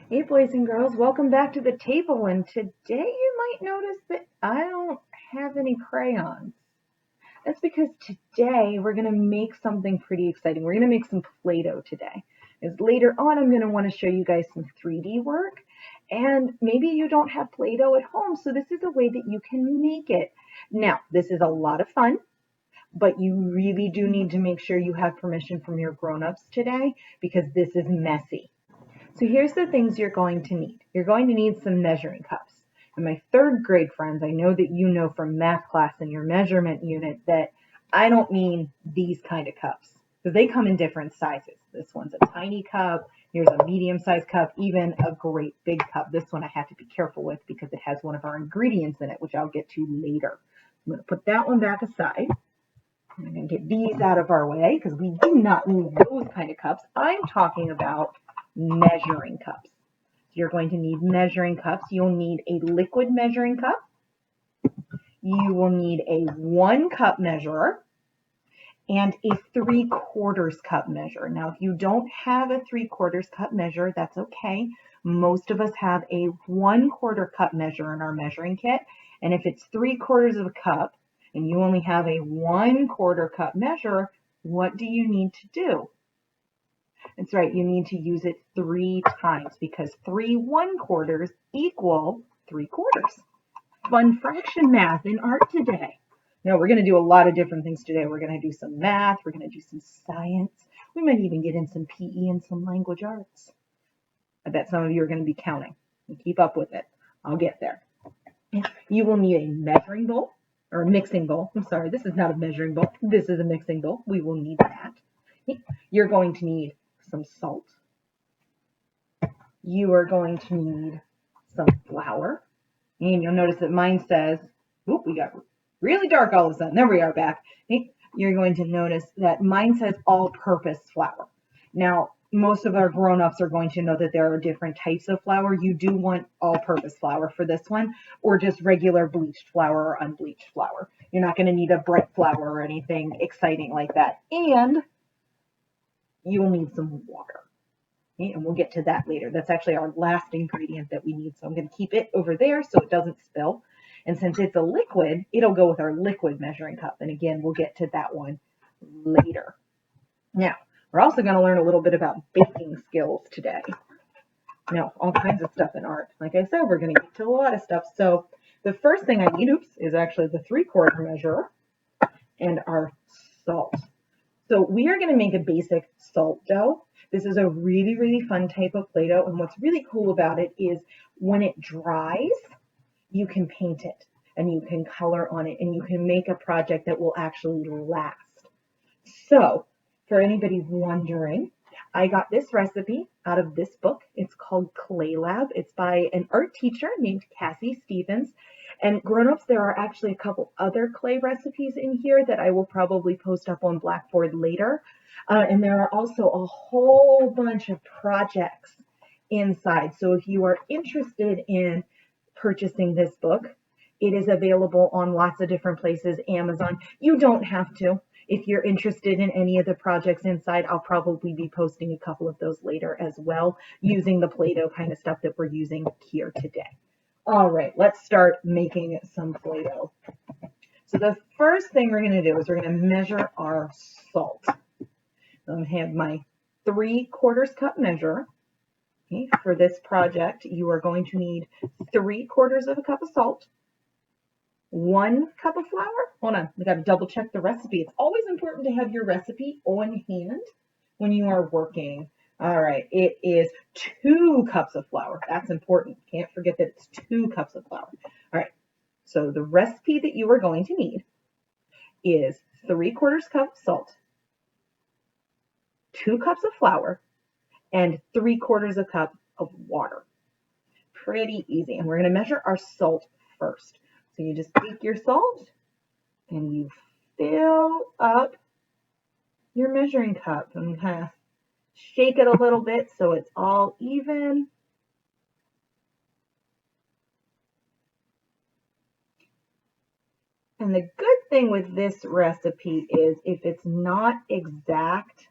Hey boys and girls, welcome back to the table, and today you might notice that I don't have any crayons. That's because today we're going to make something pretty exciting. We're going to make some Play-Doh today. As later on I'm going to want to show you guys some 3D work, and maybe you don't have Play-Doh at home, so this is a way that you can make it. Now, this is a lot of fun, but you really do need to make sure you have permission from your grown-ups today because this is messy. So here's the things you're going to need. You're going to need some measuring cups. And my third grade friends, I know that you know from math class in your measurement unit that I don't mean these kind of cups because they come in different sizes. This one's a tiny cup. Here's a medium-sized cup, even a great big cup. This one I have to be careful with because it has one of our ingredients in it, which I'll get to later. I'm going to put that one back aside. I'm going to get these out of our way because we do not need those kind of cups. I'm talking about measuring cups. You're going to need measuring cups. You'll need a liquid measuring cup. You will need a 1 cup measurer and a 3/4 cup measure. Now, if you don't have a 3/4 cup measure, that's okay. Most of us have a 1/4 cup measure in our measuring kit. And if it's 3/4 of a cup and you only have a 1/4 cup measure, what do you need to do? That's right, you need to use it 3 times because 3 1/4 equal 3/4. Fun fraction math in art today. Now, we're going to do a lot of different things today. We're going to do some math. We're going to do some science. We might even get in some PE and some language arts. I bet some of you are going to be counting. Keep up with it. I'll get there. You will need a measuring bowl or a mixing bowl. I'm sorry, this is not a measuring bowl. This is a mixing bowl. We will need that. You're going to need some salt. You are going to need some flour. And you'll notice that mine says, oop, we got really dark all of a sudden. There we are back. You're going to notice that mine says all-purpose flour. Now, most of our grown-ups are going to know that there are different types of flour. You do want all-purpose flour for this one, or just regular bleached flour or unbleached flour. You're not going to need a bright flour or anything exciting like that. And you will need some water. Okay, and we'll get to that later. That's actually our last ingredient that we need. So I'm going to keep it over there so it doesn't spill. And since it's a liquid, it'll go with our liquid measuring cup. And again, we'll get to that one later. Now, we're also going to learn a little bit about baking skills today. Now, all kinds of stuff in art. Like I said, we're going to get to a lot of stuff. So the first thing I need, is actually the 3/4 measure and our salt. So we are going to make a basic salt dough. This is a really, really fun type of Play-Doh. And what's really cool about it is when it dries, you can paint it and you can color on it and you can make a project that will actually last. So for anybody wondering, I got this recipe out of this book. It's called Clay Lab. It's by an art teacher named Cassie Stevens. And grown-ups, there are actually a couple other clay recipes in here that I will probably post up on Blackboard later. And there are also a whole bunch of projects inside. So if you are interested in purchasing this book, it is available on lots of different places, Amazon. You don't have to. If you're interested in any of the projects inside, I'll probably be posting a couple of those later as well, using the Play-Doh kind of stuff that we're using here today. All right, let's start making some Play-Doh. So the first thing we're going to do is we're going to measure our salt. I have my 3/4 cup measure. Okay, for this project, you are going to need 3/4 of a cup of salt, 1 cup of flour. Hold on, we got to double check the recipe. It's always important to have your recipe on hand when you are working. All right, it is 2 cups of flour. That's important. Can't forget that it's 2 cups of flour. All right, so the recipe that you are going to need is 3/4 cup salt, 2 cups of flour, and 3/4 cup of water. Pretty easy. And we're going to measure our salt first. So you just take your salt and you fill up your measuring cup and kind of shake it a little bit so it's all even. And the good thing with this recipe is if it's not exact,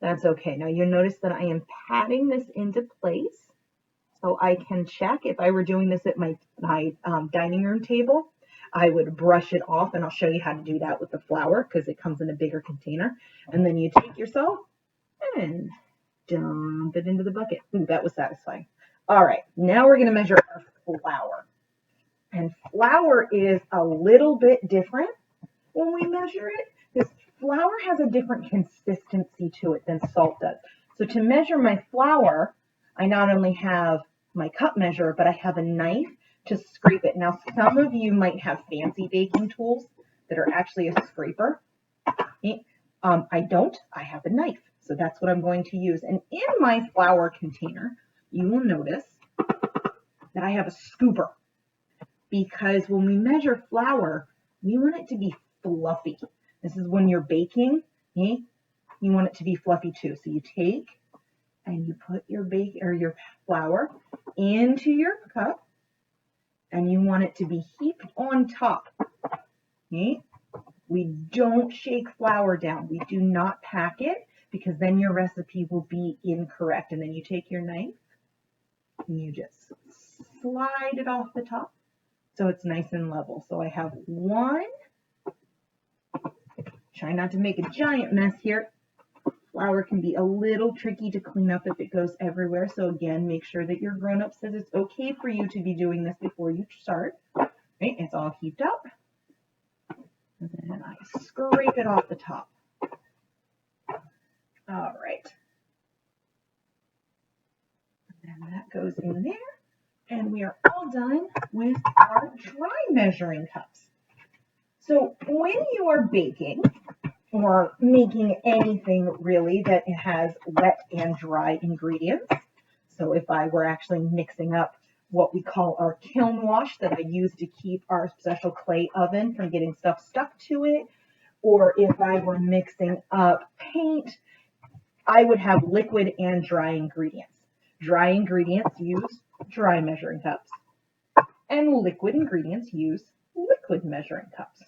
that's okay. Now you'll notice that I am patting this into place. So I can check if I were doing this at my dining room table, I would brush it off, and I'll show you how to do that with the flour because it comes in a bigger container. And then you take your salt and dump it into the bucket. Ooh, that was satisfying. All right, now we're going to measure our flour. And flour is a little bit different when we measure it because flour has a different consistency to it than salt does. So to measure my flour, I not only have my cup measure, but I have a knife to scrape it. Now, some of you might have fancy baking tools that are actually a scraper. I don't. I have a knife. So that's what I'm going to use. And in my flour container, you will notice that I have a scooper because when we measure flour, we want it to be fluffy. This is when you're baking, you want it to be fluffy too. So you take and you put your your flour into your cup and you want it to be heaped on top. Okay? We don't shake flour down. We do not pack it because then your recipe will be incorrect. And then you take your knife and you just slide it off the top so it's nice and level. So I have one. Try not to make a giant mess here. Flour can be a little tricky to clean up if it goes everywhere. So again, make sure that your grown-up says it's okay for you to be doing this before you start. Right? It's all heaped up. And then I scrape it off the top. All right. And then that goes in there. And we are all done with our dry measuring cups. So when you are baking or making anything really that has wet and dry ingredients, so if I were actually mixing up what we call our kiln wash that I use to keep our special clay oven from getting stuff stuck to it, or if I were mixing up paint, I would have liquid and dry ingredients. Dry ingredients use dry measuring cups, and liquid ingredients use liquid measuring cups.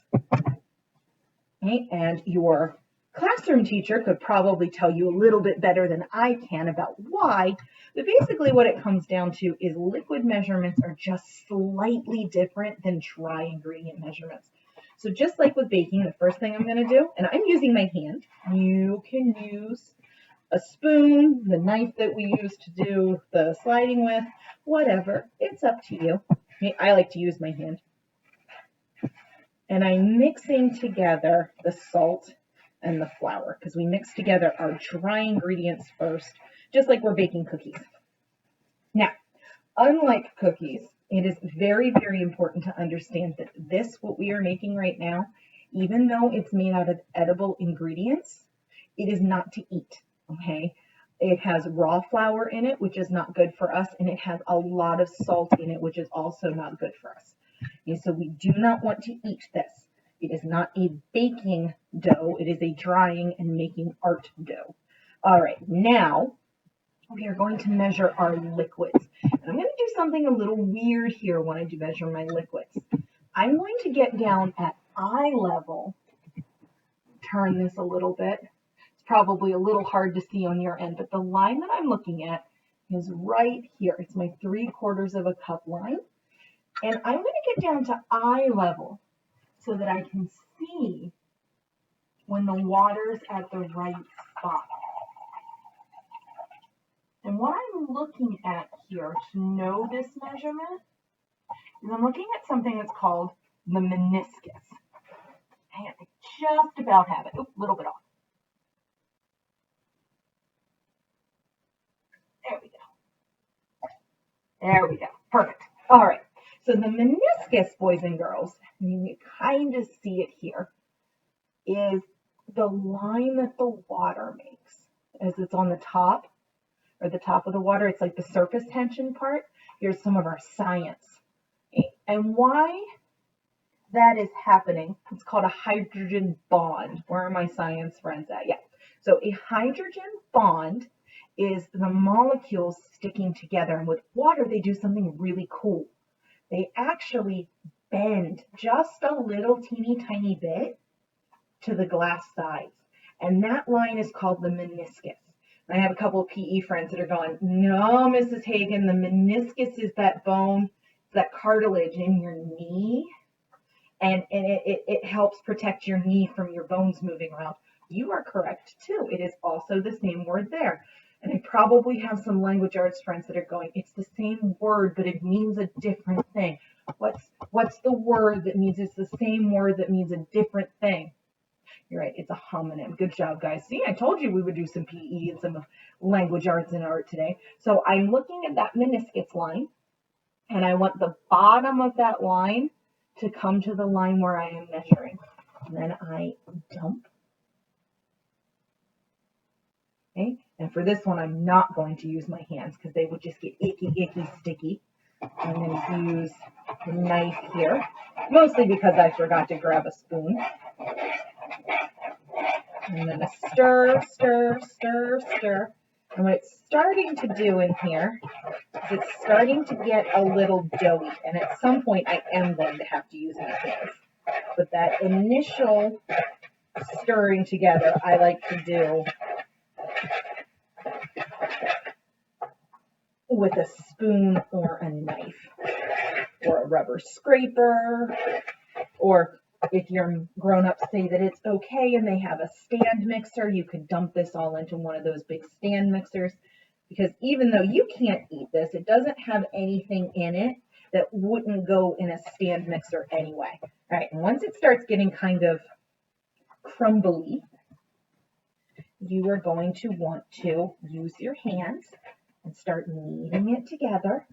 Okay? And your classroom teacher could probably tell you a little bit better than I can about why, but basically what it comes down to is liquid measurements are just slightly different than dry ingredient measurements. So just like with baking, the first thing I'm going to do, and I'm using my hand, you can use a spoon, the knife that we use to do the sliding with, whatever, it's up to you. I like to use my hand. And I'm mixing together the salt and the flour because we mix together our dry ingredients first, just like we're baking cookies. Now, unlike cookies, it is very, very important to understand that what we are making right now, even though it's made out of edible ingredients, it is not to eat, okay? It has raw flour in it, which is not good for us, and it has a lot of salt in it, which is also not good for us. Okay, so we do not want to eat this. It is not a baking dough. It is a drying and making art dough. All right, now we are going to measure our liquids. And I'm going to do something a little weird here when I do measure my liquids. I'm going to get down at eye level, turn this a little bit. It's probably a little hard to see on your end, but the line that I'm looking at is right here. It's my 3/4 of a cup line. And I'm going to get down to eye level so that I can see when the water's at the right spot. And what I'm looking at here to know this measurement is I'm looking at something that's called the meniscus. And I just about have it. A little bit off. There we go. There we go. Perfect. All right. So the meniscus, boys and girls, you kind of see it here, is the line that the water makes as it's on the top, or the top of the water. It's like the surface tension part. Here's some of our science. And why that is happening, it's called a hydrogen bond. Where are my science friends at? Yeah. So a hydrogen bond is the molecules sticking together. And with water, they do something really cool. They actually bend just a little teeny tiny bit to the glass sides. And that line is called the meniscus. I have a couple of PE friends that are going, no, Mrs. Hagen, the meniscus is that bone, that cartilage in your knee, and it helps protect your knee from your bones moving around. You are correct too. It is also the same word there. And I probably have some language arts friends that are going, it's the same word, but it means a different thing. What's the word that means it's the same word that means a different thing? You're right, it's a homonym. Good job, guys. See, I told you we would do some PE and some language arts and art today. So I'm looking at that meniscus line, and I want the bottom of that line to come to the line where I am measuring. And then I dump. Okay, and for this one, I'm not going to use my hands because they would just get icky, sticky. I'm going to use the knife here, mostly because I forgot to grab a spoon. I'm going to stir, stir, stir, stir. And what it's starting to do in here is it's starting to get a little doughy. And at some point, I am going to have to use my hands. But that initial stirring together, I like to do with a spoon or a knife or a rubber scraper, or if your grown-ups say that it's okay and they have a stand mixer, you could dump this all into one of those big stand mixers, because even though you can't eat this, it doesn't have anything in it that wouldn't go in a stand mixer anyway. All right, and once it starts getting kind of crumbly, you are going to want to use your hands and start kneading it together.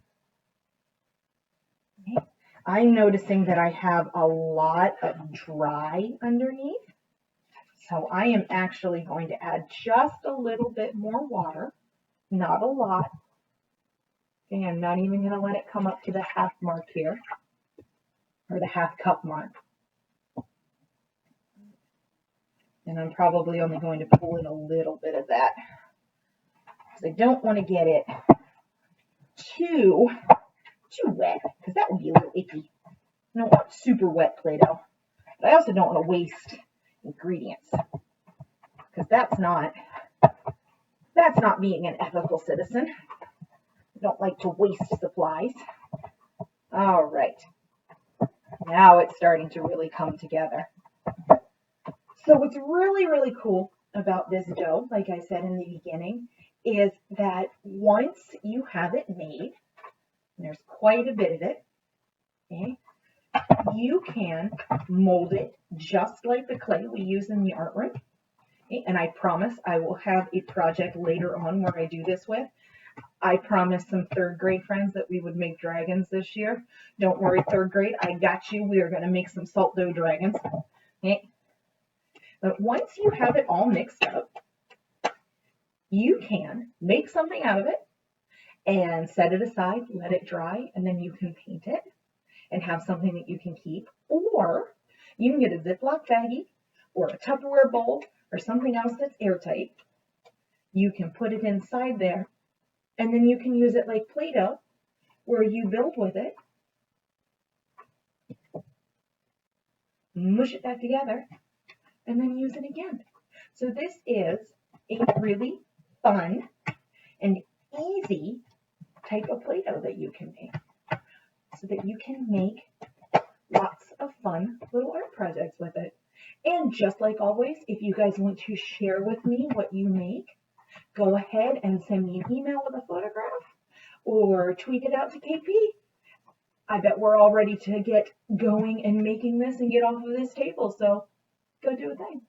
Okay. I'm noticing that I have a lot of dry underneath, so I am actually going to add just a little bit more water, not a lot. Okay, I'm not even going to let it come up to the half mark here, or the half cup mark. And I'm probably only going to pull in a little bit of that, because I don't want to get it too wet, because that would be a little icky. I don't want super wet Play-Doh, but I also don't want to waste ingredients, because that's not being an ethical citizen. I don't like to waste supplies. All right, now it's starting to really come together. So what's really, really cool about this dough, like I said in the beginning, is that once you have it made, and there's quite a bit of it, okay, you can mold it just like the clay we use in the art room. Okay, and I promise I will have a project later on where I do this with. I promised some third grade friends that we would make dragons this year. Don't worry, third grade, I got you. We are going to make some salt dough dragons. Okay. But once you have it all mixed up, you can make something out of it and set it aside, let it dry, and then you can paint it and have something that you can keep. Or you can get a Ziploc baggie or a Tupperware bowl or something else that's airtight. You can put it inside there, and then you can use it like Play-Doh, where you build with it, mush it back together, and then use it again. So this is a really fun and easy type of Play-Doh that you can make, so that you can make lots of fun little art projects with it. And just like always, if you guys want to share with me what you make, go ahead and send me an email with a photograph or tweet it out to KP. I bet we're all ready to get going and making this and get off of this table. So go do a thing.